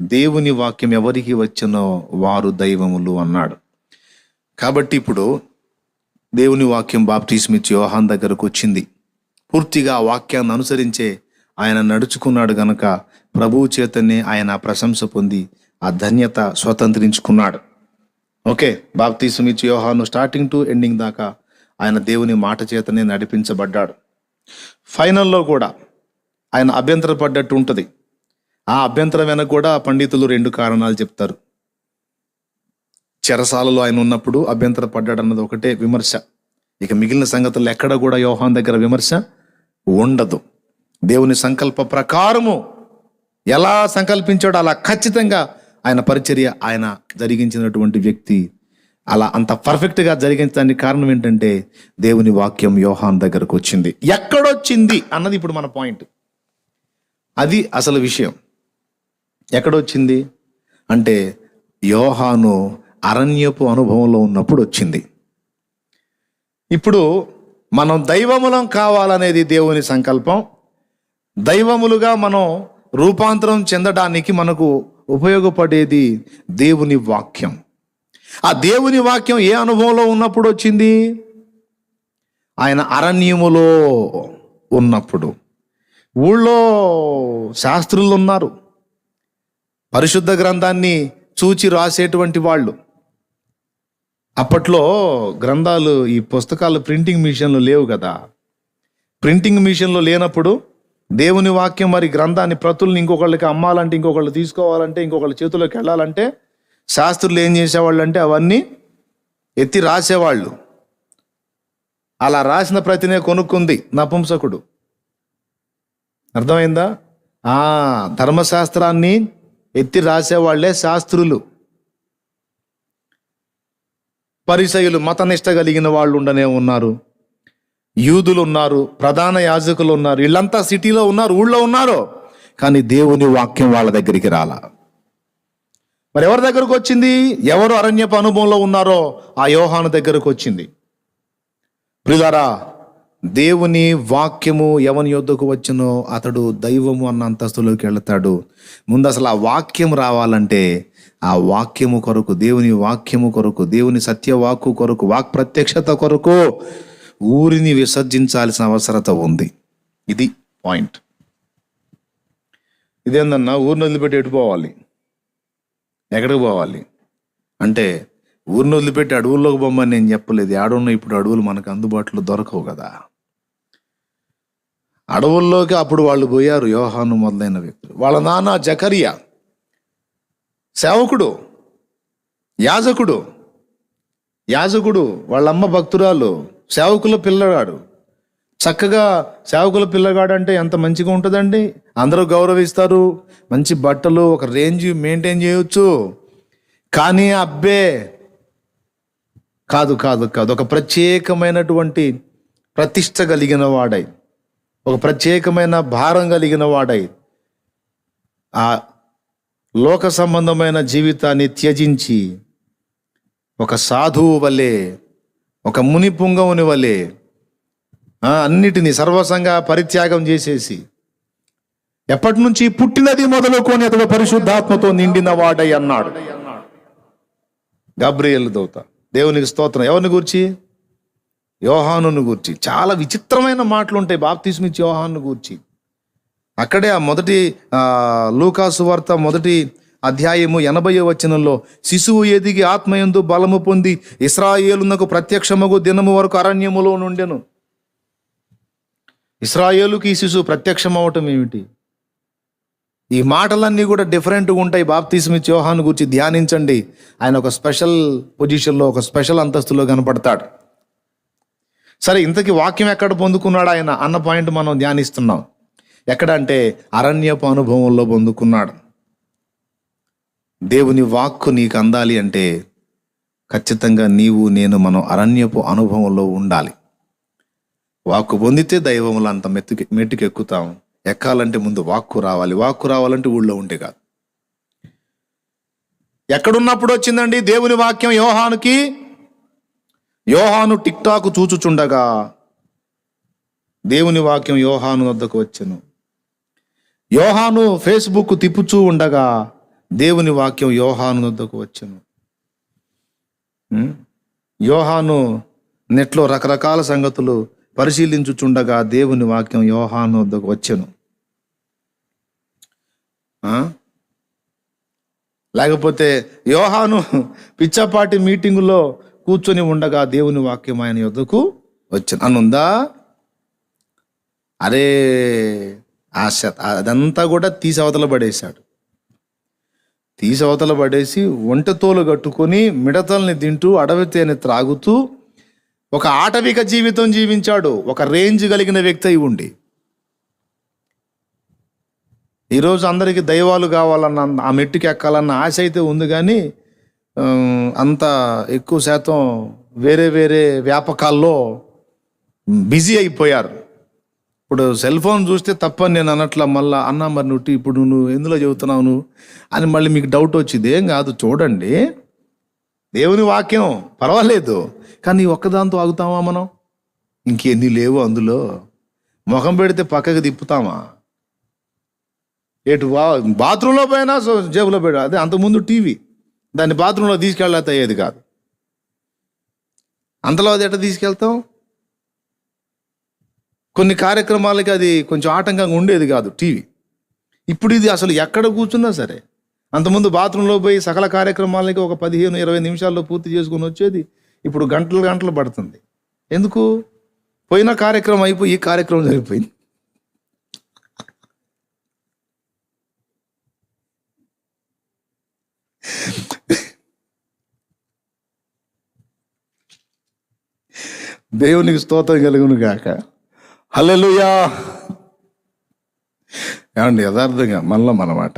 దేవుని వాక్యం ఎవరికి వచ్చినో వారు దైవములు అన్నాడు. కాబట్టి ఇప్పుడు దేవుని వాక్యం బాప్టిస్మిచ్చి యోహాన్ దగ్గరకు వచ్చింది. పూర్తిగా ఆ వాక్యాన్ని అనుసరించే ఆయన నడుచుకున్నాడు గనక ప్రభువు చేతనే ఆయన ప్రశంస పొంది ఆ ధన్యత స్వతంత్రించుకున్నాడు. ఓకే, బాప్తిస్మిచ్చి యోహాను స్టార్టింగ్ టు ఎండింగ్ దాకా ఆయన దేవుని మాట చేతనే నడిపించబడ్డాడు. ఫైనల్లో కూడా ఆయన అభ్యంతరపడ్డట్టు ఉంటుంది. ఆ అభ్యంతరం వెనక కూడా పండితులు 2 కారణాలు చెప్తారు. చెరసాలలో ఆయన ఉన్నప్పుడు అభ్యంతరపడ్డాడు అన్నది ఒకటే విమర్శ. ఇక మిగిలిన సంగతులు ఎక్కడ కూడా యోహాన్ దగ్గర విమర్శ ఉండదు. దేవుని సంకల్ప ప్రకారము ఎలా సంకల్పించాడో అలా ఖచ్చితంగా ఆయన పరిచర్య ఆయన జరిగించినటువంటి వ్యక్తి. అలా అంత పర్ఫెక్ట్గా జరిగించడానికి కారణం ఏంటంటే దేవుని వాక్యం యోహాన్ దగ్గరకు వచ్చింది. ఎక్కడొచ్చింది అన్నది ఇప్పుడు మన పాయింట్. అది అసలు విషయం. ఎక్కడొచ్చింది అంటే యోహాను అరణ్యపు అనుభవంలో ఉన్నప్పుడు వచ్చింది. ఇప్పుడు మనం దైవములం కావాలనేది దేవుని సంకల్పం. దైవములుగా మనం రూపాంతరం చెందడానికి మనకు ఉపయోగపడేది దేవుని వాక్యం. ఆ దేవుని వాక్యం ఏ అనుభవంలో ఉన్నప్పుడు వచ్చింది? ఆయన అరణ్యములో ఉన్నప్పుడు. ఊళ్ళో శాస్త్రులు ఉన్నారు, పరిశుద్ధ గ్రంథాన్ని చూచి రాసేటువంటి వాళ్ళు. అప్పట్లో గ్రంథాలు, ఈ పుస్తకాలు ప్రింటింగ్ మిషన్లు లేవు కదా. ప్రింటింగ్ మిషన్లు లేనప్పుడు దేవుని వాక్యం మరి గ్రంథాన్ని ప్రతుల్ని ఇంకొకళ్ళకి అమ్మాలంటే, ఇంకొకళ్ళు తీసుకోవాలంటే, ఇంకొకళ్ళ చేతుల్లోకి వెళ్ళాలంటే శాస్త్రులు ఏం చేసేవాళ్ళు అంటే అవన్నీ ఎత్తి రాసేవాళ్ళు. అలా రాసిన ప్రతినే కొనుక్కుంది నపుంసకుడు. అర్థమైందా? ధర్మశాస్త్రాన్ని ఎత్తి రాసేవాళ్లే శాస్త్రులు. పరిసయ్యులు మతనిష్ట కలిగిన వాళ్ళు ఉండనే ఉన్నారు, యూదులు ఉన్నారు, ప్రధాన యాజకులు ఉన్నారు, వీళ్ళంతా సిటీలో ఉన్నారు, ఊళ్ళో ఉన్నారు. కానీ దేవుని వాక్యం వాళ్ళ దగ్గరికి రాలా. మరి ఎవరి దగ్గరకు వచ్చింది? ఎవరు అరణ్యపు అనుభవంలో ఉన్నారో ఆ యోహాను దగ్గరకు వచ్చింది. ప్రియులారా, దేవుని వాక్యము ఎవని యొద్దకు వచ్చునో అతడు దైవము అన్న అంతస్తులోకి వెళతాడు. ముందు అసలు ఆ వాక్యం రావాలంటే ఆ వాక్యము కొరకు, దేవుని వాక్యము కొరకు, దేవుని సత్యవాక్కు కొరకు, వాక్ ప్రత్యక్షత కొరకు ఊరిని విసర్జించాల్సిన అవసరత ఉంది. ఇది పాయింట్. ఇదేందన్నా ఊరిని వదిలిపెట్టి ఎటుపోవాలి? ఎక్కడికి పోవాలి అంటే ఊరిని వదిలిపెట్టి అడవుల్లోకి పోమని నేను చెప్పలేదు. ఆడున్న ఇప్పుడు అడవులు మనకు అందుబాటులో దొరకవు కదా. అడవుల్లోకి అప్పుడు వాళ్ళు పోయారు, యోహాను మొదలైన వ్యక్తులు. వాళ్ళ నాన్న జకరియా సేవకుడు, యాజకుడు. వాళ్ళమ్మ భక్తురాలు, సేవకుల పిల్లగాడు. చక్కగా సేవకుల పిల్లగాడు అంటే ఎంత మంచిగా ఉంటుందండి. అందరూ గౌరవిస్తారు, మంచి బట్టలు, ఒక రేంజ్ మెయింటైన్ చేయొచ్చు. కానీ అబ్బే కాదు, ఒక ప్రత్యేకమైనటువంటి ప్రతిష్ట కలిగిన వాడై, ఒక ప్రత్యేకమైన భారం కలిగిన వాడై ఆ లోక సంబంధమైన జీవితాన్ని త్యజించి ఒక సాధువు వలె, ఒక ముని పుంగవుని వలె అన్నిటినీ సర్వసంగా పరిత్యాగం చేసేసి, ఎప్పటి నుంచి పుట్టినది మొదలుకొని అతడు పరిశుద్ధాత్మతో నిండిన వాడై అన్నాడు గబ్రియేలు దూత. దేవునికి స్తోత్రం. ఎవరిని గూర్చి? యోహానును గూర్చి. చాలా విచిత్రమైన మాటలు ఉంటాయి బాప్తిస్మిచ్చి యోహాను గూర్చి. అక్కడే ఆ మొదటి లూకాసు వార్త 1వ అధ్యాయము 80వ వచనంలో, శిశువు ఎదిగి ఆత్మయందు బలము పొంది ఇశ్రాయేలునకు ప్రత్యక్షమగు దినము వరకు అరణ్యములో నుండెను. ఇశ్రాయేలుకి ఈ శిశువు ప్రత్యక్షం అవటం ఏమిటి? ఈ మాటలన్నీ కూడా డిఫరెంట్గా ఉంటాయి. బాప్తిస్మిచ్చి యోహాను గురించి ధ్యానించండి. ఆయన ఒక స్పెషల్ పొజిషన్లో, ఒక స్పెషల్ అంతస్తులో కనపడతాడు. సరే, ఇంతకీ వాక్యం ఎక్కడ పొందుకున్నాడు ఆయన అన్న పాయింట్ మనం ధ్యానిస్తున్నాం. ఎక్కడ అంటే అరణ్యపు అనుభవంలో పొందుకున్నాడు. దేవుని వాక్కు నీకు అందాలి అంటే ఖచ్చితంగా నీవు నేను మనం అరణ్యపు అనుభవంలో ఉండాలి. వాక్కు పొందితే దైవములు అంత మెట్టుకెక్కుతాం. ఎక్కాలంటే ముందు వాక్కు రావాలి. వాక్కు రావాలంటే ఊళ్ళో ఉంటే కాదు. ఎక్కడున్నప్పుడు వచ్చిందండి దేవుని వాక్యం యోహానుకి? యోహాను టిక్ టాక్ చూచుచుండగా దేవుని వాక్యం యోహాను వద్దకు వచ్చెను. యోహాను ఫేస్బుక్ తిప్పుచూ ఉండగా దేవుని వాక్యం యోహాను వద్దకు వచ్చెను. యోహాను నెట్లో రకరకాల సంగతులు పరిశీలించుచుండగా దేవుని వాక్యం యోహాను వద్దకు వచ్చెను. లేకపోతే యోహాను పిచ్చపాటి మీటింగులో కూర్చొని ఉండగా దేవుని వాక్యం ఆయన యొద్దకు వచ్చాను అనుందా? అరే అదంతా కూడా తీసి అవతల పడేశాడు. తీసి అవతల పడేసి ఒంటెతోలు కట్టుకొని మిడతల్ని తింటూ అడవి తేనె త్రాగుతూ ఒక ఆటవిక జీవితం జీవించాడు. ఒక రేంజ్ కలిగిన వ్యక్తి అయి ఉండి ఈరోజు అందరికీ దైవాలు కావాలన్న, ఆ మెట్టుకి ఎక్కాలన్న ఆశ అయితే ఉంది, కానీ అంత ఎక్కువ శాతం వేరే వేరే వ్యాపకాల్లో బిజీ అయిపోయారు. ఇప్పుడు సెల్ ఫోన్ చూస్తే తప్పని నేను అనట్లా. మళ్ళీ అన్నా మరి ఇప్పుడు నువ్వు ఎందులో చెబుతున్నావు అని మళ్ళీ మీకు డౌట్ వచ్చింది. ఏం కాదు, చూడండి, దేవుని వాక్యం పర్వాలేదు, కానీ ఒక్కదాంతో ఆగుతామా మనం? ఇంకెన్ని లేవు అందులో. ముఖం పెడితే పక్కకి తిప్పుతామా? ఎటు బాత్రూంలో పోయినా జేబులో పోయినా అదే. అంతకుముందు టీవీ, దాన్ని బాత్రూంలో తీసుకెళ్ళలేత అయ్యేది కాదు. అంతలో అది ఎట్లా తీసుకెళ్తాం? కొన్ని కార్యక్రమాలకి అది కొంచెం ఆటంకంగా ఉండేది కాదు టీవీ. ఇప్పుడు ఇది అసలు ఎక్కడ కూర్చున్నా సరే. అంతకుముందు బాత్రూంలో పోయి సకల కార్యక్రమాలకి ఒక 15-20 నిమిషాల్లో పూర్తి చేసుకుని వచ్చేది. ఇప్పుడు గంటలు గంటలు పడుతుంది. ఎందుకు? పోయిన కార్యక్రమం అయిపోయి ఈ కార్యక్రమం జరిగిపోయింది. దేవునికి స్తోత్రం కలుగును గాక. హల్లెలూయా. ఏమండి, యథార్థంగా మనలో మనమాట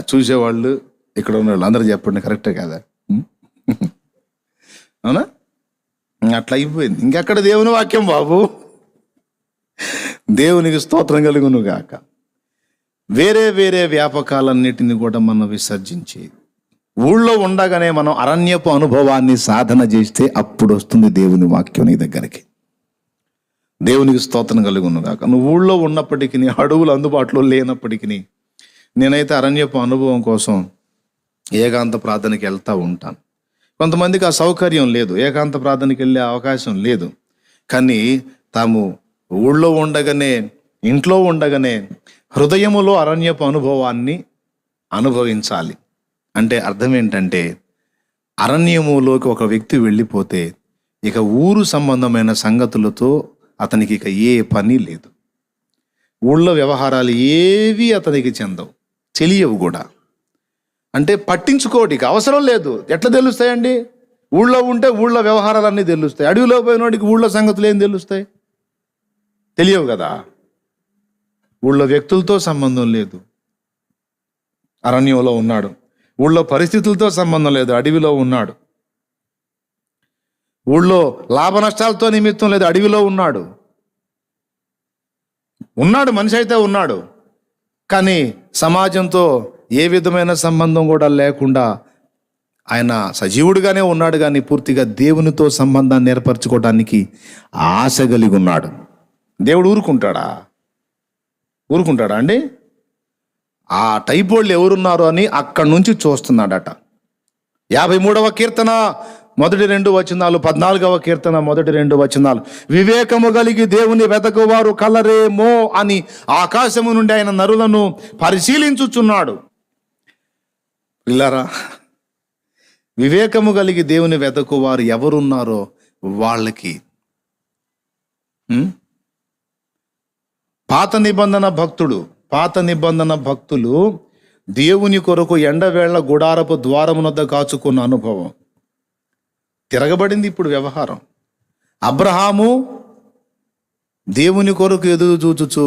చూసేవాళ్ళు, ఇక్కడ ఉన్న వాళ్ళు అందరూ చెప్పండి, కరెక్టే కదా? అవునా? అట్లా అయిపోయింది. ఇంకెక్కడ దేవుని వాక్యం బాబు? దేవునికి స్తోత్రం కలుగును గాక. వేరే వేరే వ్యాపకాలన్నిటిని కూడా మనం విసర్జించి ఊళ్ళో ఉండగానే మనం అరణ్యపు అనుభవాన్ని సాధన చేస్తే అప్పుడు వస్తుంది దేవుని వాక్యం నీ దగ్గరికి. దేవునికి స్తోత్రం కలుగును గాక. నువ్వు ఊళ్ళో ఉన్నప్పటికీ, అడవులు అందుబాటులో లేనప్పటికీ, నేనైతే అరణ్యపు అనుభవం కోసం ఏకాంత ప్రార్థనకి వెళ్తూ ఉంటాను. కొంతమందికి ఆ సౌకర్యం లేదు, ఏకాంత ప్రార్థనకి వెళ్ళే అవకాశం లేదు. కానీ తాము ఊళ్ళో ఉండగానే, ఇంట్లో ఉండగానే హృదయములో అరణ్యపు అనుభవాన్ని అనుభవించాలి. అంటే అర్థం ఏంటంటే, అరణ్యములోకి ఒక వ్యక్తి వెళ్ళిపోతే ఇక ఊరు సంబంధమైన సంగతులతో అతనికి ఇక ఏ పని లేదు. ఊళ్ళో వ్యవహారాలు ఏవి అతనికి చెందవు, తెలియవు కూడా. అంటే పట్టించుకోవడానికి అవసరం లేదు. ఎట్లా తెలుస్తాయండి? ఊళ్ళో ఉంటే ఊళ్ళో వ్యవహారాలన్నీ తెలుస్తాయి. అడవిలో పోయినోడికి ఊళ్ళో సంగతులు ఏం తెలుస్తాయి? తెలియవు కదా. ఊళ్ళో వ్యక్తులతో సంబంధం లేదు, అరణ్యంలో ఉన్నాడు. ఊళ్ళో పరిస్థితులతో సంబంధం లేదు, అడవిలో ఉన్నాడు. ఊళ్ళో లాభ నష్టాలతో నిమిత్తం లేదు, అడవిలో ఉన్నాడు. మనిషి అయితే ఉన్నాడు, కానీ సమాజంతో ఏ విధమైన సంబంధం కూడా లేకుండా ఆయన సజీవుడిగానే ఉన్నాడు, కానీ పూర్తిగా దేవునితో సంబంధాన్ని ఏర్పరచుకోవడానికి ఆశ కలిగి ఉన్నాడు. దేవుడు ఊరుకుంటాడా అండి? ఆ టైప్ వాళ్ళు ఎవరున్నారు అని అక్కడి నుంచి చూస్తున్నాడట. 53వ కీర్తన 1-2 వచనాలు, 14వ కీర్తన 1-2 వచనాలు. వివేకము కలిగి దేవుని వెతకువారు కలరేమో అని ఆకాశము నుండి ఆయన నరులను పరిశీలించుచున్నాడు. పిల్లరా, వివేకము కలిగి దేవుని వెతకువారు ఎవరున్నారో వాళ్ళకి పాత నిబంధన భక్తులు దేవుని కొరకు ఎండవేళ్ల గుడారపు ద్వారమునొద్ద కాచుకున్న అనుభవం. తిరగబడింది ఇప్పుడు వ్యవహారం. అబ్రహాము దేవుని కొరకు ఎదురు చూచుచు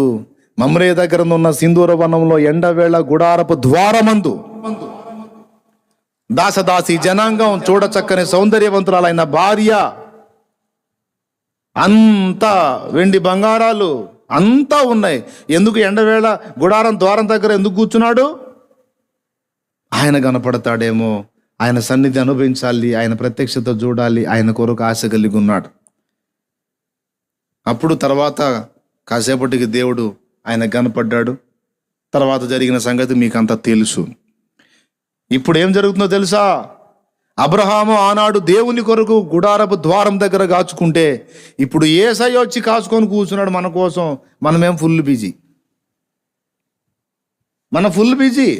మమ్రే దగ్గర ఉన్న సింధూర వనంలో ఎండవేళ్ల గుడారపు ద్వారమందు దాసదాసి జనాంగం, చూడచక్కని సౌందర్యవంతురాలైన భార్య, అంతా వెండి బంగారాలు అంతా ఉన్నాయి. ఎందుకు ఎండవేళ గుడారం ద్వారం దగ్గర ఎందుకు కూర్చున్నాడు? ఆయన కనపడతాడేమో, ఆయన సన్నిధి అనుభవించాలి, ఆయన ప్రత్యక్షత చూడాలి, ఆయన కొరకు ఆశ కలిగి ఉన్నాడు. అప్పుడు తర్వాత కాసేపటికి దేవుడు ఆయన కనపడ్డాడు. తర్వాత జరిగిన సంగతి మీకు అంతా తెలుసు. ఇప్పుడు ఏం జరుగుతుందో తెలుసా? అబ్రహాము ఆనాడు దేవుని కొరకు గుడారపు ద్వారం దగ్గర కాచుకుంటే, ఇప్పుడు యేసయ్య వచ్చి కాచుకొని కూర్చున్నాడు మన కోసం. మనమేం ఫుల్ బిజీ. Full busy.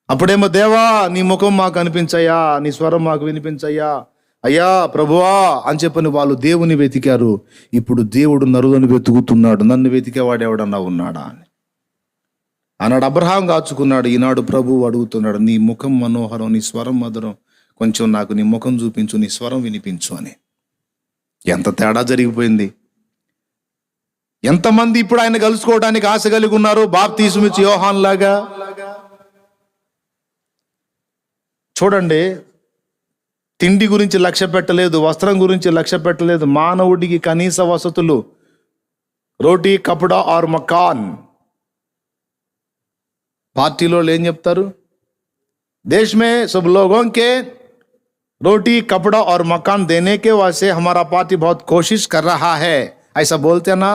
అప్పుడేమో, దేవా నీ ముఖం మాకు అనిపించయ్యా, నీ స్వరం మాకు వినిపించయ్యా, అయ్యా ప్రభువా అని చెప్పని వాళ్ళు దేవుని వెతికారు. ఇప్పుడు దేవుడు నరులను వెతుకుతున్నాడు. నన్ను వెతికేవాడు ఎవడన్నా ఉన్నాడా అని. ఆనాడు అబ్రహాం కాచుకున్నాడు, ఈనాడు ప్రభువు అడుగుతున్నాడు, నీ ముఖం మనోహరం, నీ స్వరం మధురం, కొంచెం నాకు నీ ముఖం చూపించు, నీ స్వరం వినిపించు అని. ఎంత తేడా జరిగిపోయింది. ఎంతమంది ఇప్పుడు ఆయన కలుసుకోవడానికి ఆశ కలిగి ఉన్నారు? బాప్తీసం ఇచ్చి యోహాన్ లాగా. చూడండి, తిండి గురించి లక్ష్య పెట్టలేదు, వస్త్రం గురించి లక్ష్య పెట్టలేదు. మానవుడికి కనీస వసతులు, రోటీ కపడా ఆర్ మకాన్. పార్టీలో ఏం చెప్తారు? देश में सब लोगों के रोटी कपड़ा और मकान देने के वास्ते हमारा पार्टी बहुत कोशिश कर रहा है, ऐसा बोलते हैं ना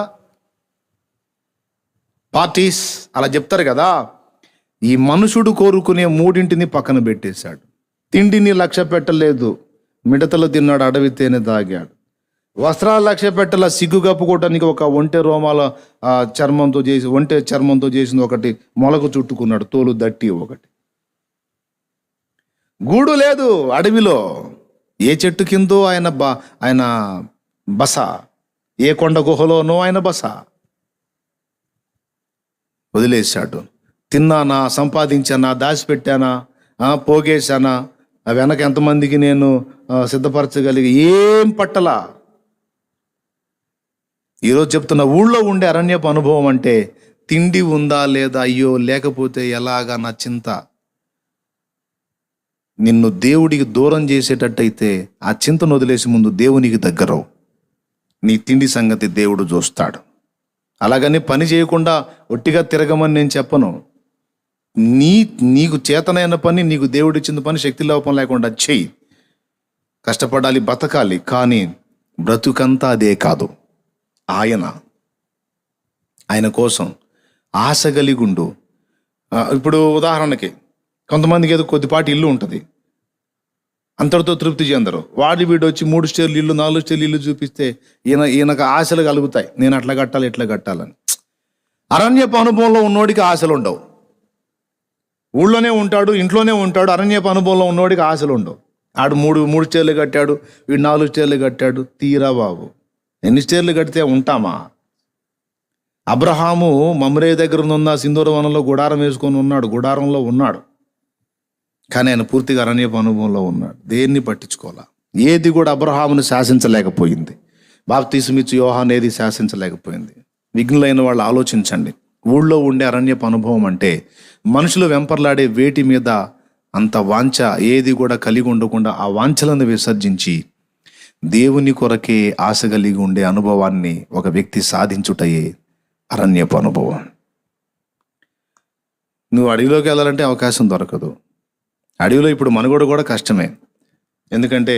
పార్టీస్. అలా చెప్తారు కదా. ఈ మనుషుడు కోరుకునే మూడింటిని పక్కన పెట్టేశాడు. తిండిని లక్ష్య పెట్టలేదు, మిడతలు తిన్నాడు, అడవి తేనె తాగాడు. వస్త్రాలు లక్ష్య పెట్టాల, సిగ్గు కప్పుకోవటానికి ఒక ఒంటె రోమాల చర్మంతో చేసింది ఒకటి మొలకు చుట్టుకున్నాడు, తోలు దట్టి ఒకటి. గూడు లేదు అడవిలో, ఏ చెట్టు కిందో ఆయన బస, ఏ కొండ గుహలోనో ఆయన బస. వదిలేశాడు. తిన్నానా, సంపాదించానా, దాచిపెట్టానా, పోగేశానా, వెనక ఎంతమందికి నేను సిద్ధపరచగలిగి ఏం పట్టలా. ఈరోజు చెప్తున్న ఊళ్ళో ఉండే అరణ్యపు అనుభవం అంటే తిండి ఉందా లేదా, అయ్యో లేకపోతే ఎలాగా నా చింత. నిన్ను దేవుడికి దూరం చేసేటట్టయితే ఆ చింతను వదిలేసి ముందు దేవునికి దగ్గరవు. నీ తిండి సంగతి దేవుడు చూస్తాడు. అలాగని పని చేయకుండా ఒట్టిగా తిరగమని నేను చెప్పను. నీకు చేతనైన పని, నీకు దేవుడిచ్చిన పని శక్తి లోపం లేకుండా చెయ్యి. కష్టపడాలి, బతకాలి, కానీ బ్రతుకంతా అదే కాదు. ఆయన కోసం ఆశ కలిగుండు. ఇప్పుడు ఉదాహరణకి కొంతమందికి ఏదో కొద్దిపాటి ఇల్లు ఉంటుంది, అంతటితో తృప్తి చెందరు. వీడు వచ్చి 3 స్టేర్లు ఇల్లు, 4 స్టేర్లు ఇల్లు చూపిస్తే ఈయనకు ఆశలు కలుగుతాయి, నేను అట్లా కట్టాలి ఇట్లా కట్టాలని. అరణ్యపు అనుభవంలో ఉన్నోడికి ఆశలు ఉండవు. ఊళ్ళోనే ఉంటాడు, ఇంట్లోనే ఉంటాడు. అరణ్యపు అనుభవంలో ఉన్నోడికి ఆశలు ఉండవు. ఆడు 3 స్టేర్లు కట్టాడు, వీడు 4 స్టేర్లు కట్టాడు. తీరా బాబు, ఎన్ని స్టేర్లు కడితే ఉంటామా? అబ్రహాము మమ్రే దగ్గర ఉన్న సింధూర వనంలో గుడారం వేసుకొని ఉన్నాడు, గుడారంలో ఉన్నాడు. కానీ ఆయన పూర్తిగా అరణ్యపు అనుభవంలో ఉన్నాడు. దేన్ని పట్టించుకోవాలా? ఏది కూడా అబ్రహామును శాసించలేకపోయింది. బాప్తీసం ఇచ్చి యోహాను ఏది శాసించలేకపోయింది. విఘ్నులైన వాళ్ళు ఆలోచించండి. ఊళ్ళో ఉండే అరణ్యపు అనుభవం అంటే మనుషులు వెంపర్లాడే వేటి మీద అంత వాంఛ ఏది కూడా కలిగి ఉండకుండా ఆ వాంఛలను విసర్జించి దేవుని కొరకే ఆశ కలిగి ఉండే అనుభవాన్ని ఒక వ్యక్తి సాధించుటయే అరణ్యపు అనుభవం. నువ్వు అడవిలోకి వెళ్ళాలంటే అవకాశం దొరకదు. అడవిలో ఇప్పుడు మనుగోడు కూడా కష్టమే. ఎందుకంటే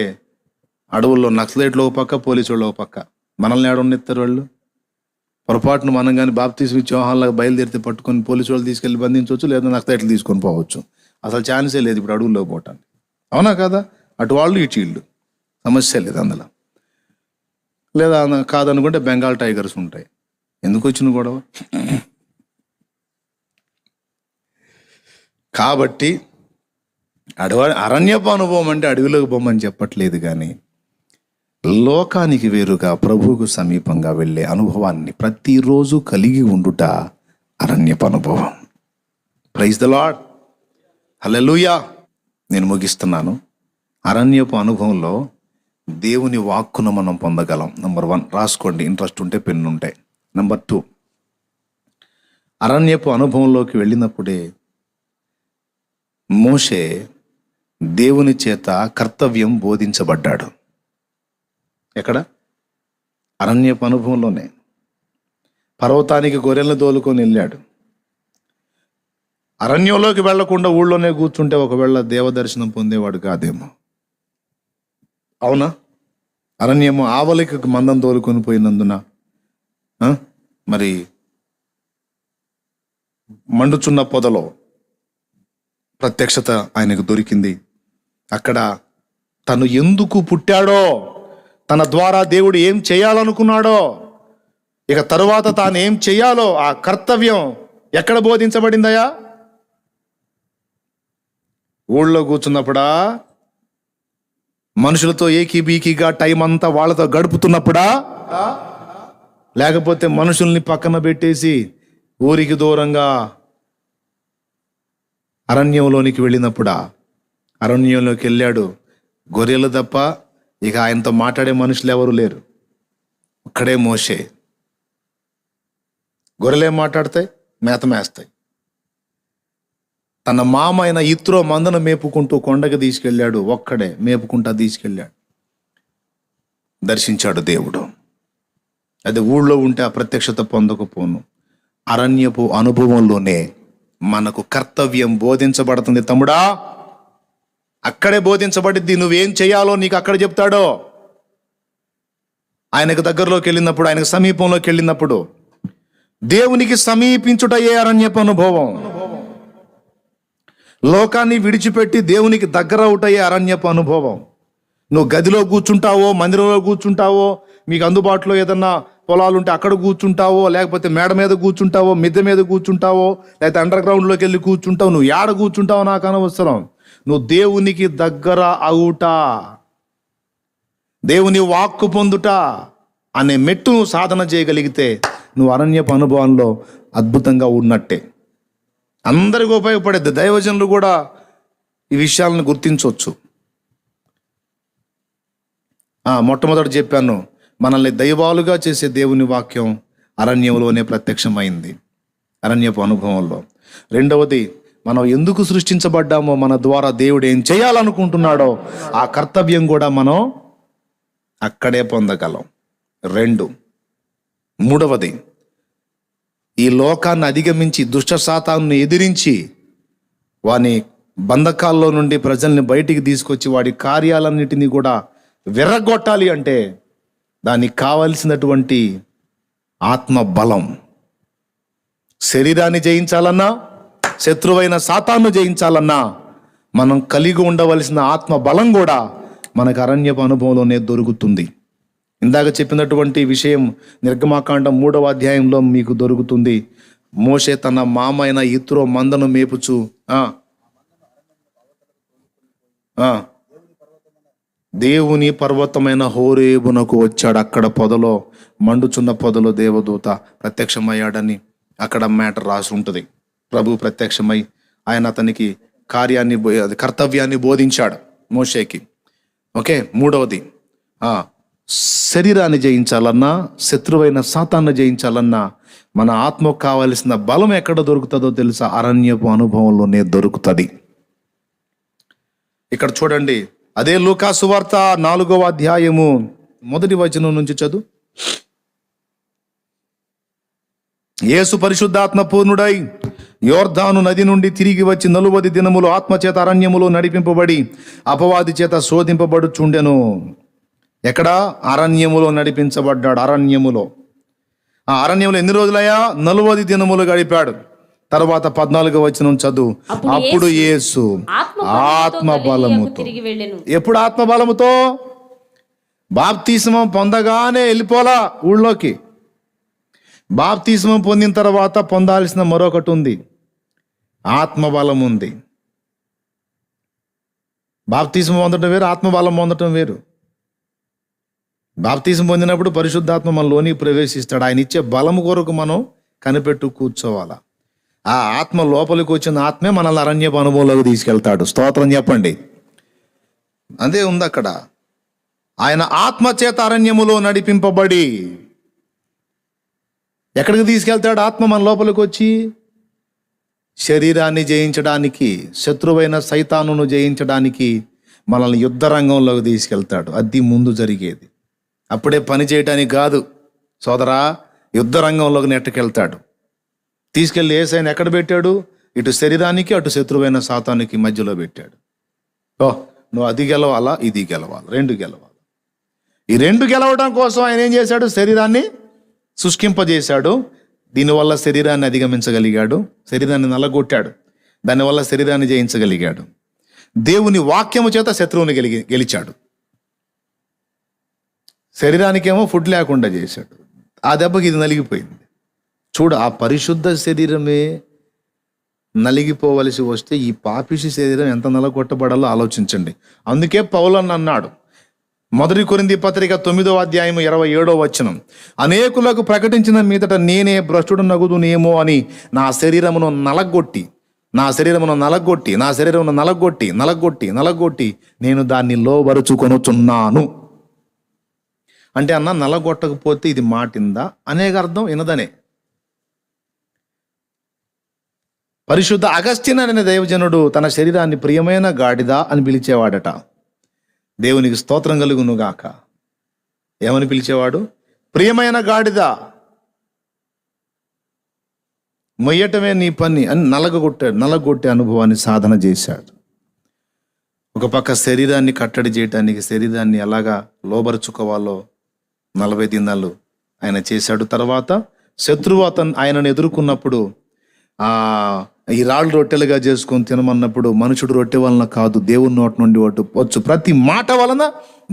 అడవుల్లో నక్సలైట్లు ఒక పక్క, పోలీసులు ఒక పక్క. మనల్ని ఏడన్నెత్తారు వాళ్ళు. పొరపాటును మనం కానీ బాప్తీసం ఇచ్చి యోహాన్లాగా బయలుదేరితే పట్టుకొని పోలీసు వాళ్ళు తీసుకెళ్ళి బంధించవచ్చు, లేదా నక్సలైట్లు తీసుకొని పోవచ్చు. అసలు ఛాన్సే లేదు ఇప్పుడు అడవుల్లో పోవటానికి. అవునా కదా? అటు వాళ్ళు ఇటు ఇళ్ళు, సమస్య లేదు అందులో. లేదా కాదనుకుంటే బెంగాల్ టైగర్స్ ఉంటాయి. ఎందుకు వచ్చిన గొడవ? కాబట్టి అరణ్యపు అనుభవం అంటే అడవిలోకి పోమని చెప్పట్లేదు, కానీ లోకానికి వేరుగా ప్రభువుకు సమీపంగా వెళ్ళే అనుభవాన్ని ప్రతిరోజు కలిగి ఉండుట అరణ్యపు అనుభవం. ప్రైజ్ ద లార్డ్, హల్లెలూయా. నేను ముగిస్తున్నాను. అరణ్యపు అనుభవంలో దేవుని వాక్కును మనం పొందగలం. నంబర్ 1 రాసుకోండి, ఇంట్రెస్ట్ ఉంటే పెన్ను ఉంటాయి. నంబర్ 2, అరణ్యపు అనుభవంలోకి వెళ్ళినప్పుడే మోషే దేవుని చేత కర్తవ్యం బోధించబడ్డాడు. ఎక్కడ? అరణ్యపు అనుభవంలోనే. పర్వతానికి గొర్రెలను తోలుకొని వెళ్ళాడు. అరణ్యంలోకి వెళ్లకుండా ఊళ్ళోనే కూర్చుంటే ఒకవేళ దేవదర్శనం పొందేవాడు కాదేమో. అవునా? అరణ్యము ఆవలికి మందం తోలుకొని పోయినందున మరి మండుచున్న పొదలో ప్రత్యక్షత ఆయనకు దొరికింది. అక్కడ తను ఎందుకు పుట్టాడో, తన ద్వారా దేవుడు ఏం చేయాలనుకున్నాడో, ఇక తరువాత తాను ఏం చేయాలో ఆ కర్తవ్యం ఎక్కడ బోధించబడిందయా? ఊళ్ళో కూర్చున్నప్పుడా, మనుషులతో ఏకీబీకీగా టైం అంతా వాళ్ళతో గడుపుతున్నప్పుడా, లేకపోతే మనుషుల్ని పక్కన పెట్టేసి ఊరికి దూరంగా అరణ్యంలోనికి వెళ్ళినప్పుడా? అరణ్యంలోకి వెళ్ళాడు. గొర్రెలు తప్ప ఇక ఆయనతో మాట్లాడే మనుషులు ఎవరు లేరు. ఒక్కడే మోషే. గొర్రెలేం మాట్లాడతాయి? మేత మేస్తాయి. తన మామ అయిన ఇత్రో మందను మేపుకుంటూ కొండకి తీసుకెళ్ళాడు. ఒక్కడే మేపుకుంటా తీసుకెళ్ళాడు. దర్శించాడు దేవుడు. అది ఊళ్ళో ఉంటే ఆ ప్రత్యక్షత పొందకపోను. అరణ్యపు అనుభవంలోనే మనకు కర్తవ్యం బోధించబడుతుంది తమ్ముడా. అక్కడే బోధించబడిద్ది. నువ్వేం చేయాలో నీకు అక్కడ చెప్తాడో. ఆయనకు దగ్గరలోకి వెళ్ళినప్పుడు, ఆయనకు సమీపంలోకి వెళ్ళినప్పుడు దేవునికి సమీపించుటయే అరణ్యపు అనుభవం. లోకాన్ని విడిచిపెట్టి దేవునికి దగ్గర అవుటయే అరణ్యపు అనుభవం. నువ్వు గదిలో కూర్చుంటావో, మందిరంలో కూర్చుంటావో, మీకు అందుబాటులో ఏదన్నా పొలాలు ఉంటే అక్కడ కూర్చుంటావో, లేకపోతే మేడ మీద కూర్చుంటావో, మిద్దె మీద కూర్చుంటావో, లేకపోతే అండర్ గ్రౌండ్లోకి వెళ్ళి కూర్చుంటావు. నువ్వు ఏడ కూర్చుంటావో నాకు అనవసరం. నువ్వు దేవునికి దగ్గర అవుట, దేవుని వాక్కు పొందుట అనే మెట్టు నువ్వు సాధన చేయగలిగితే నువ్వు అరణ్యపు అనుభవంలో అద్భుతంగా ఉన్నట్టే. అందరికీ ఉపయోగపడేది. దైవజనులు కూడా ఈ విషయాలను గుర్తించవచ్చు. మొట్టమొదటి చెప్పాను, మనల్ని దైవాలుగా చేసే దేవుని వాక్యం అరణ్యంలోనే ప్రత్యక్షమైంది, అరణ్యపు అనుభవంలో. రెండవది, మనం ఎందుకు సృష్టించబడ్డామో, మన ద్వారా దేవుడు ఏం చేయాలనుకుంటున్నాడో ఆ కర్తవ్యం కూడా మనం అక్కడే పొందగలం. మూడవది, ఈ లోకాన్ని అధిగమించి దుష్ట సాతాను ఎదిరించి వాని బంధకాల్లో నుండి ప్రజల్ని బయటికి తీసుకొచ్చి వాడి కార్యాలన్నిటినీ కూడా విర్రగొట్టాలి అంటే దానికి కావలసినటువంటి ఆత్మ బలం. శరీరాన్ని జయించాలన్నా, శత్రువైన సాతాను జయించాలన్నా మనం కలిగి ఉండవలసిన ఆత్మ బలం కూడా మనకు అరణ్యపు అనుభవంలోనే దొరుకుతుంది. ఇందాక చెప్పినటువంటి విషయం నిర్గమాకాండం 3వ అధ్యాయంలో మీకు దొరుకుతుంది. మోషే తన మామ అయిన ఇత్రో మందను మేపుచు దేవుని పర్వతమైన హోరేబునకు వచ్చాడు. అక్కడ పొదలో, మండుచున్న పొదలో దేవదూత ప్రత్యక్షమయ్యాడని అక్కడ మ్యాటర్ రాసి ఉంటుంది. ప్రభు ప్రత్యక్షమై ఆయన అతనికి కర్తవ్యాన్ని బోధించాడు మోషేకి. ఓకే. మూడవది, శరీరాన్ని జయించాలన్నా, శత్రువైన సాతాన్ని జయించాలన్నా మన ఆత్మకు కావలసిన బలం ఎక్కడ దొరుకుతుందో తెలుసా? అరణ్యపు అనుభవంలోనే దొరుకుతుంది. ఇక్కడ చూడండి, అదే లూకా సువార్త 4వ అధ్యాయము 1వ వచనం నుంచి చదువు. యేసు పరిశుద్ధాత్మ పూర్ణుడై యోర్దాను నది నుండి తిరిగి వచ్చి 40 దినములు ఆత్మచేత అరణ్యములో నడిపింపబడి అపవాది చేత శోధింపబడుచుండెను. ఎక్కడ? అరణ్యములో నడిపించబడ్డాడు. అరణ్యములో. ఆ అరణ్యంలో ఎన్ని రోజులయ్యా? 40 దినములు గడిపాడు. తర్వాత 14వ వచనం చదువు. అప్పుడు యేసు ఆత్మ బలముతో. ఎప్పుడు ఆత్మ బలముతో? బాప్తిస్మం పొందగానే వెళ్ళిపోలా ఊళ్ళోకి. బాప్తిస్మం పొందిన తర్వాత పొందాల్సిన మరొకటి ఉంది, ఆత్మబలం ఉంది. బాప్తిస్మం పొందడం వేరు, ఆత్మబలం పొందడం వేరు. బాప్తిస్మం పొందినప్పుడు పరిశుద్ధాత్మ మనలోనికి ప్రవేశిస్తాడు. ఆయన ఇచ్చే బలము కొరకు మనం కనిపెట్టు కూర్చోవాలా. ఆ ఆత్మ లోపలికి వచ్చిన ఆత్మే మనల్ని అరణ్యపు అనుభవంలోకి తీసుకెళ్తాడు. స్తోత్రం చెప్పండి. అదే ఉంది అక్కడ. ఆయన ఆత్మ చేత అరణ్యములో నడిపింపబడి ఎక్కడికి తీసుకెళ్తాడు? ఆత్మ మన లోపలికి వచ్చి శరీరాన్ని జయించడానికి, శత్రువైన సైతానును జయించడానికి మనల్ని యుద్ధ రంగంలోకి తీసుకెళ్తాడు. అది ముందు జరిగేది. అప్పుడే పని చేయడానికి కాదు సోదరా, యుద్ధ రంగంలోకి నెట్టుకెళ్తాడు. తీసుకెళ్ళి యేసయ్యను ఎక్కడ పెట్టాడు? ఇటు శరీరానికి, అటు శత్రువైన సాతానికి మధ్యలో పెట్టాడు. నువ్వు అది గెలవాలా, ఇది గెలవాలి, 2 గెలవాలి. ఈ 2 గెలవడం కోసం ఆయన ఏం చేశాడు? శరీరాన్ని శుష్కింపజేశాడు. దీనివల్ల శరీరాన్ని అధిగమించగలిగాడు, శరీరాన్ని నల్లగొట్టాడు, దానివల్ల శరీరాన్ని జయించగలిగాడు. దేవుని వాక్యము చేత శత్రువుని గెలిచాడు. శరీరానికేమో ఫుడ్ లేకుండా చేశాడు. ఆ దెబ్బకి ఇది నలిగిపోయింది. చూడు, ఆ పరిశుద్ధ శరీరమే నలిగిపోవలసి వస్తే ఈ పాపిష్టి శరీరం ఎంత నలగొట్టబడాలో ఆలోచించండి. అందుకే పౌలు అన్నాడు, 1 కొరింథీ పత్రిక 9వ అధ్యాయం 27వ వచనం, అనేకులకు ప్రకటించిన మీదట నేనే భ్రష్టుడు నగుదునేమో అని నా శరీరమును నలగొట్టి నేను దాన్ని లోబరుచుకొనుచున్నాను. అంటే అన్న నలగొట్టకపోతే ఇది మాటిందా అనేక అర్థం వినదనే. పరిశుద్ధ అగస్టిన్ అనే దైవజనుడు తన శరీరాన్ని ప్రియమైన గాడిద అని పిలిచేవాడట. దేవునికి స్తోత్రం కలుగునుగాక. ఏమని పిలిచేవాడు? ప్రియమైన గాడిద, మొయ్యటమే నీ పని అని నలగొట్టే అనుభవాన్ని సాధన చేశాడు. ఒక పక్క శరీరాన్ని కట్టడి చేయటానికి, శరీరాన్ని ఎలాగా లోబరుచుకోవాలో 40 దినాలు ఆయన చేశాడు. తర్వాత శత్రువు ఆయనను ఎదుర్కొన్నప్పుడు ఈ రాళ్ళు రొట్టెలుగా చేసుకొని తినమన్నప్పుడు మనుషుడు రొట్టె వలన కాదు, దేవుని నోటి నుండి వచ్చు ప్రతి మాట వలన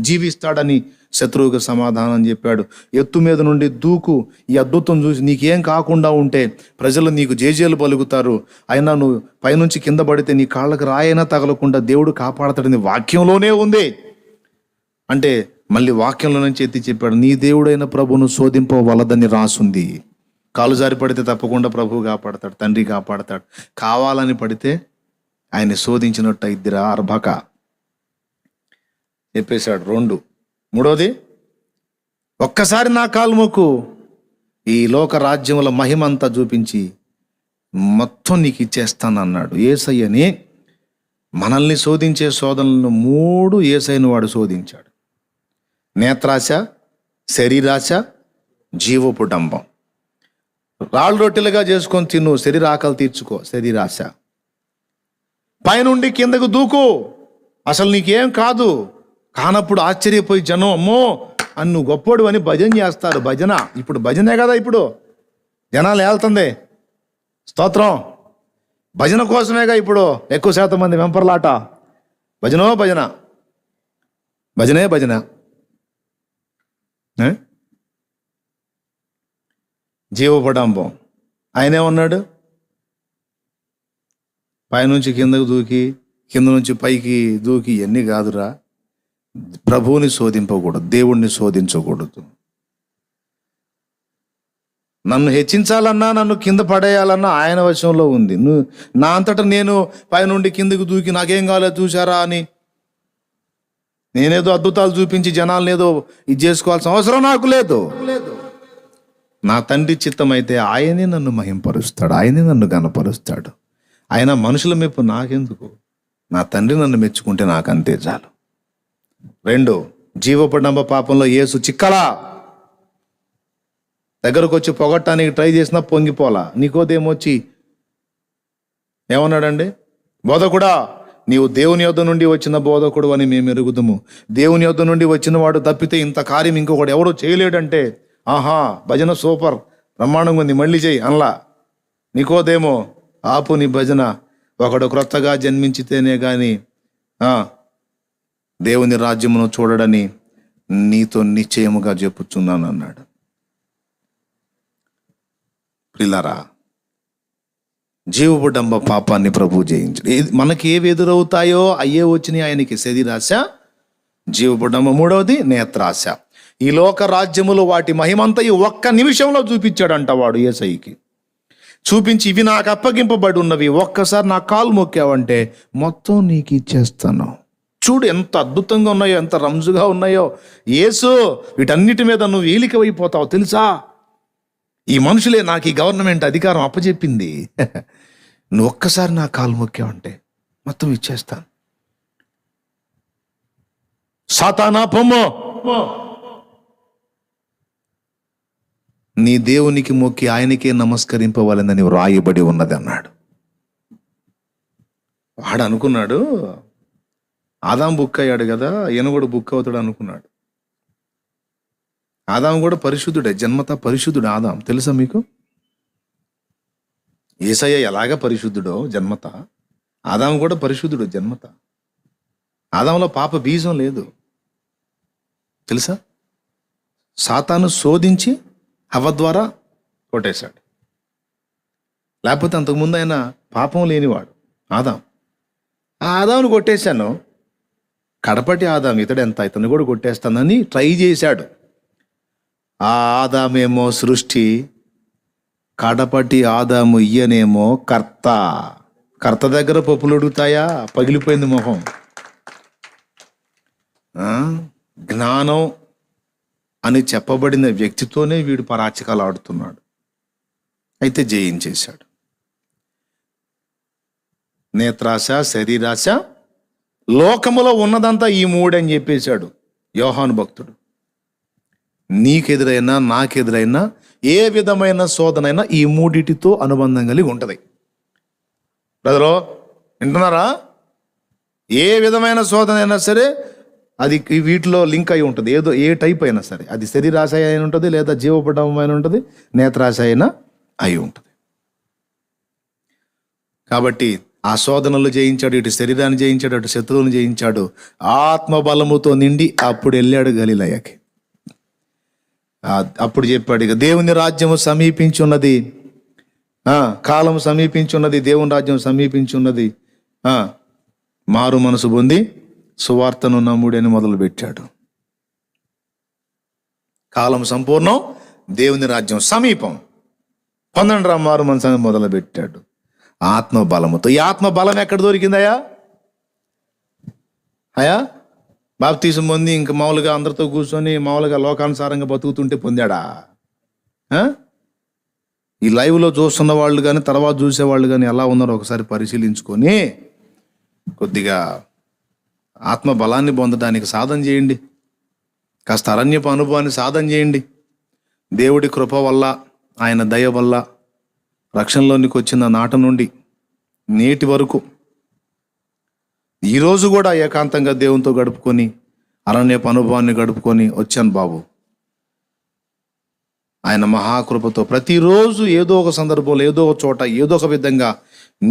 జీవిస్తాడని శత్రువుకు సమాధానం చెప్పాడు. ఎత్తు మీద నుండి దూకు, ఈ అద్భుతం చూసి నీకేం కాకుండా ఉంటే ప్రజలు నీకు జేజేలు పలుకుతారు, అయినా నువ్వు పైనుంచి కింద పడితే నీ కాళ్ళకు రాయైనా తగలకుండా దేవుడు కాపాడతాడని వాక్యంలోనే ఉంది. అంటే మళ్ళీ వాక్యంలో నుంచి ఎత్తి చెప్పాడు, నీ దేవుడైన ప్రభువును శోధింపవలదని రాసుంది. కాలు జారి పడితే తప్పకుండా ప్రభువు కాపాడతాడు, తండ్రి కాపాడతాడు. కావాలని పడితే ఆయన్ని శోధించినట్టు ఇద్దరా అర్భక చెప్పేశాడు. 2 మూడోది, ఒక్కసారి నా కాలు మొక్కు, ఈ లోక రాజ్యముల మహిమంతా చూపించి మొత్తం నీకు ఇచ్చేస్తాను అన్నాడు. యేసయ్యని మనల్ని శోధించే శోధనలను 3 యేసయ్యను వాడు శోధించాడు. నేత్రాశ, శరీరాశ, జీవపు డంబం. రాళ్ళు రొట్టెలుగా చేసుకొని తిను, శరీర ఆకలి తీర్చుకో, శరీరాశ. పైనుండి కిందకు దూకు, అసలు నీకేం కాదు, కానప్పుడు ఆశ్చర్యపోయి జనం అమ్మో అని నువ్వు గొప్పోడు అని భజన చేస్తారు. భజన ఇప్పుడు భజనే కదా, ఇప్పుడు జనాలు వెళ్తుంది. స్తోత్రం, భజన కోసమేగా ఇప్పుడు ఎక్కువ శాతం మంది వెంపర్లాట. భజనే భజన. జీవపడంబం. ఆయనే ఉన్నాడు, పైనుంచి కిందకు దూకి, కింద నుంచి పైకి దూకి, ఇవన్నీ కాదురా. ప్రభువుని శోధింపకూడదు, దేవుణ్ణి శోధించకూడదు. నన్ను హెచ్చించాలన్నా, నన్ను కింద పడేయాలన్నా ఆయన వశంలో ఉంది. నా అంతటా నేను పైనుండి కిందకు దూకి నాకేం కావాలో చూసారా అని నేనేదో అద్భుతాలు చూపించి జనాలను ఏదో ఇది చేసుకోవాల్సిన అవసరం నాకు లేదు. నా తండ్రి చిత్తం అయితే ఆయనే నన్ను మహింపరుస్తాడు, ఆయనే నన్ను గణపరుస్తాడు. ఆయన మనుషుల మెప్పు నాకెందుకు, నా తండ్రి నన్ను మెచ్చుకుంటే నాకు అంతే చాలు. 2 జీవపడంబ పాపంలో యేసు చిక్కలా. దగ్గరకు వచ్చి పొగట్టానికి ట్రై చేసినా పొంగిపోలా. నీకోదేమొచ్చి ఏమన్నాడండి? బోధకుడా, నీవు దేవుని యొద్ద నుండి వచ్చిన బోధకుడు అని మేము ఎరుగుదుము. దేవుని యొద్ద నుండి వచ్చిన వాడు తప్పితే ఇంత కార్యం ఇంకొకటి ఎవడో చేయలేడంటే, ఆహా భజన సూపర్, బ్రహ్మాండంగా ఉంది, మళ్ళీ చెయ్యి అనలా. నీకోదేమో ఆపు నీ భజన, ఒకడు క్రొత్తగా జన్మించితేనే గాని దేవుని రాజ్యమును చూడడని నీతో నిశ్చయముగా చెప్పుచున్నాను అన్నాడు. ప్రియులారా, జీవపుడంబ పాపాన్ని ప్రభు జయించడు. మనకి ఏవి ఎదురవుతాయో అయ్యే వచ్చినాయి ఆయనకి. శరీరాశ, జీవపుడంబ. 3వది నేత్రాశ. ఈ లోక రాజ్యములు వాటి మహిమంతయు ఒక్క నిమిషంలో చూపించాడంట వాడు యేసయ్యకి. చూపించి ఇవి నాకు అప్పగింపబడి ఉన్నవి, ఒక్కసారి నా కాలు మొక్కావంటే మొత్తం నీకు ఇచ్చేస్తాను. చూడు ఎంత అద్భుతంగా ఉన్నాయో, ఎంత రంజుగా ఉన్నాయో. యేసు, వీటన్నిటి మీద నువ్వు ఏలికవైపోతావు తెలుసా. ఈ మనుషులే నాకు ఈ గవర్నమెంట్ అధికారం అప్పచెప్పింది. నువ్వు ఒక్కసారి నా కాలు మొక్కావంటే మొత్తం ఇచ్చేస్తాను. సాతానా పొమ్మో, నీ దేవునికి మొక్కి ఆయనకే నమస్కరింపవాలని వ్రాయబడి ఉన్నది అన్నాడు. వాడు అనుకున్నాడు ఆదాం బుక్ అయ్యాడు కదా, ఈయన కూడా బుక్ అవుతాడు అనుకున్నాడు. ఆదాం కూడా పరిశుద్ధుడే, జన్మత పరిశుద్ధుడు ఆదాం, తెలుసా మీకు? యేసయ్య ఎలాగ పరిశుద్ధుడో జన్మత, ఆదాము కూడా పరిశుద్ధుడు జన్మత. ఆదాములో పాప బీజం లేదు తెలుసా. సాతాను శోధించి హవ్వ ద్వారా కొట్టేశాడు. లేకపోతే అంతకుముందు ఆయన పాపం లేనివాడు ఆదాం. ఆ ఆదామును కొట్టేశాను, కడపటి ఆదాం ఇతడెంత, ఇతను కూడా కొట్టేస్తానని ట్రై చేశాడు. ఆ ఆదామేమో సృష్టి, కడపటి ఆదాము ఇయ్యనేమో కర్త. కర్త దగ్గర పప్పులు అడుగుతాయా? పగిలిపోయింది మొహం. జ్ఞానం అని చెప్పబడిన వ్యక్తితోనే వీడు పరాచికాలు ఆడుతున్నాడు. అయితే జయించేశాడు. నేత్రాశ, శరీరాశ, లోకములో ఉన్నదంతా ఈ మూడని చెప్పేశాడు యోహాను భక్తుడు. నీకెదురైనా నాకెదురైనా ఏ విధమైన శోధనైనా ఈ మూడిటితో అనుబంధం కలిగి ఉంటుంది. బ్రదరో వింటున్నారా? ఏ విధమైన శోధన అయినా సరే అది వీటిలో లింక్ అయి ఉంటుంది. ఏదో ఏ టైప్ అయినా సరే, అది శరీరాశ అయిన ఉంటుంది, లేదా జీవపటమైన ఉంటుంది, నేత్రాశ అయినా అయి ఉంటుంది. కాబట్టి ఆ శోధనలు జయించాడు, ఇటు శరీరాన్ని జయించాడు, అటు శత్రువులను జయించాడు. ఆత్మబలముతో నిండి అప్పుడు వెళ్ళాడు గలిలయకి. అప్పుడు చెప్పాడు, ఇక దేవుని రాజ్యము సమీపించున్నది, కాలం సమీపించున్నది, దేవుని రాజ్యం సమీపించున్నది, మారు మనసు పొంది సువార్తను నమ్ముడని మొదలుపెట్టాడు. కాలం సంపూర్ణం, దేవుని రాజ్యం సమీపం, పొందండి రా మారు మనసు అని మొదలుపెట్టాడు ఆత్మ బలముతో. ఈ ఆత్మ బలం ఎక్కడ దొరికిందయా? బాప్తీసం పొంది ఇంక మామూలుగా అందరితో కూర్చొని మామూలుగా లోకానుసారంగా బతుకుతుంటే పొందాడా? ఈ లైవ్లో చూస్తున్న వాళ్ళు కానీ తర్వాత చూసేవాళ్ళు కానీ ఎలా ఉన్నారో ఒకసారి పరిశీలించుకొని కొద్దిగా ఆత్మ బలాన్ని పొందడానికి సాధన చేయండి. కాస్త అరణ్యపు అనుభవాన్ని సాధన చేయండి. దేవుడి కృప వల్ల, ఆయన దయ వల్ల రక్షణలోనికి వచ్చిన నాట నుండి నేటి వరకు ఈరోజు కూడా ఏకాంతంగా దేవునితో గడుపుకొని అరణ్యపు అనుభవాన్ని గడుపుకొని వచ్చాను బాబు. ఆయన మహాకృపతో ప్రతిరోజు ఏదో ఒక సందర్భంలో, ఏదో ఒక చోట, ఏదో ఒక విధంగా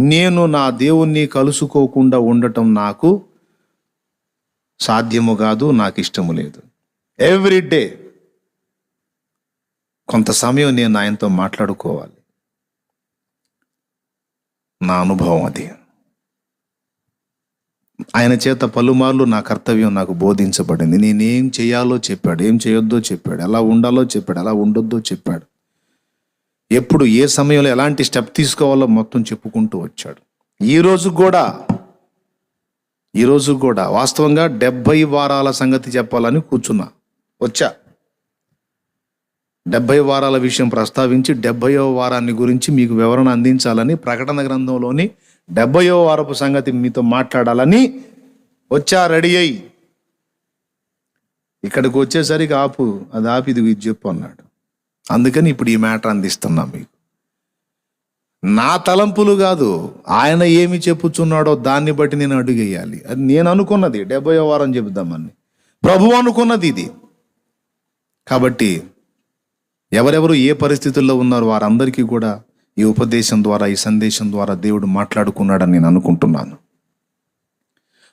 నేను నా దేవుణ్ణి కలుసుకోకుండా ఉండటం నాకు సాధ్యము కాదు, నాకు ఇష్టము లేదు. ఎవ్రీ డే కొంత సమయం నేను ఆయనతో మాట్లాడుకోవాలి. నా అనుభవం అది. ఆయన చేత పలుమార్లు నా కర్తవ్యం నాకు బోధించబడింది. నేనేం చేయాలో చెప్పాడు, ఏం చేయొద్దో చెప్పాడు, ఎలా ఉండాలో చెప్పాడు, ఎలా ఉండొద్దో చెప్పాడు. ఎప్పుడు ఏ సమయంలో ఎలాంటి స్టెప్ తీసుకోవాలో మొత్తం చెప్పుకుంటూ వచ్చాడు. ఈరోజు కూడా వాస్తవంగా 70 వారాల సంగతి చెప్పాలని వచ్చా. 70 వారాల విషయం ప్రస్తావించి 70వ వారాన్ని గురించి మీకు వివరణ అందించాలని, ప్రకటన గ్రంథంలోని 70వ వారపు సంగతి మీతో మాట్లాడాలని వచ్చా, రెడీ అయ్యి. ఇక్కడికి వచ్చేసరికి అది ఆపి ఇది చెప్పు అన్నాడు. అందుకని ఇప్పుడు ఈ మ్యాటర్ అందిస్తున్నా మీకు. నా తలంపులు కాదు, ఆయన ఏమి చెప్పుచున్నాడో దాన్ని బట్టి నేను అడుగేయాలి. అది నేను అనుకున్నది 70వ వారం చెబుదామని, ప్రభువు అనుకున్నది ఇది. కాబట్టి ఎవరెవరు ఏ పరిస్థితుల్లో ఉన్నారు వారందరికీ కూడా ఈ ఉపదేశం ద్వారా, ఈ సందేశం ద్వారా దేవుడు మాట్లాడుకున్నాడని నేను అనుకుంటున్నాను.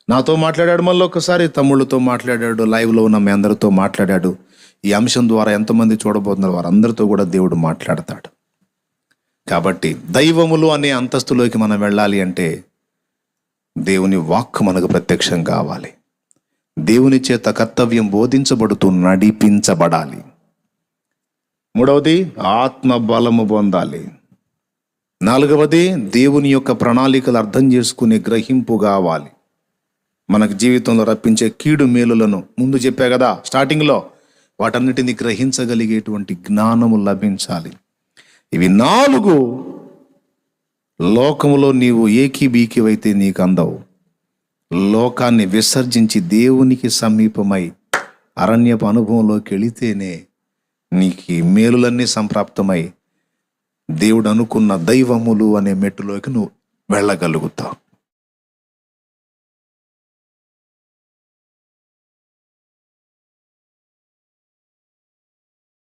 నాతో మాట్లాడాడు, మళ్ళీ ఒకసారి తమ్ముళ్ళతో మాట్లాడాడు, లైవ్లో ఉన్న మీ అందరితో మాట్లాడాడు. ఈ అంశం ద్వారా ఎంతమంది చూడబోతున్నారు వారందరితో కూడా దేవుడు మాట్లాడతాడు. కాబట్టి దైవములు అనే అంతస్తులోకి మనం వెళ్ళాలి అంటే దేవుని వాక్కు మనకు ప్రత్యక్షం కావాలి. దేవుని చేత కర్తవ్యం బోధించబడుతూ నడిపించబడాలి. మూడవది ఆత్మ బలము పొందాలి. నాలుగవది దేవుని యొక్క ప్రణాళికలు అర్థం చేసుకునే గ్రహింపు కావాలి. మనకు జీవితంలో రప్పించే కీడు మేలులను ముందు చెప్పా కదా స్టార్టింగ్లో, వాటన్నిటిని గ్రహించగలిగేటువంటి జ్ఞానము లభించాలి. ఇవి 4 లోకములో నీవు ఏకీబీకివైతే నీకు అందవు. లోకాన్ని విసర్జించి దేవునికి సమీపమై అరణ్యపు అనుభవంలోకి వెళితేనే నీకు మేలులన్నీ సంప్రాప్తమై దేవుడు అనుకున్న దైవములు అనే మెట్టులోకి నువ్వు వెళ్ళగలుగుతావు.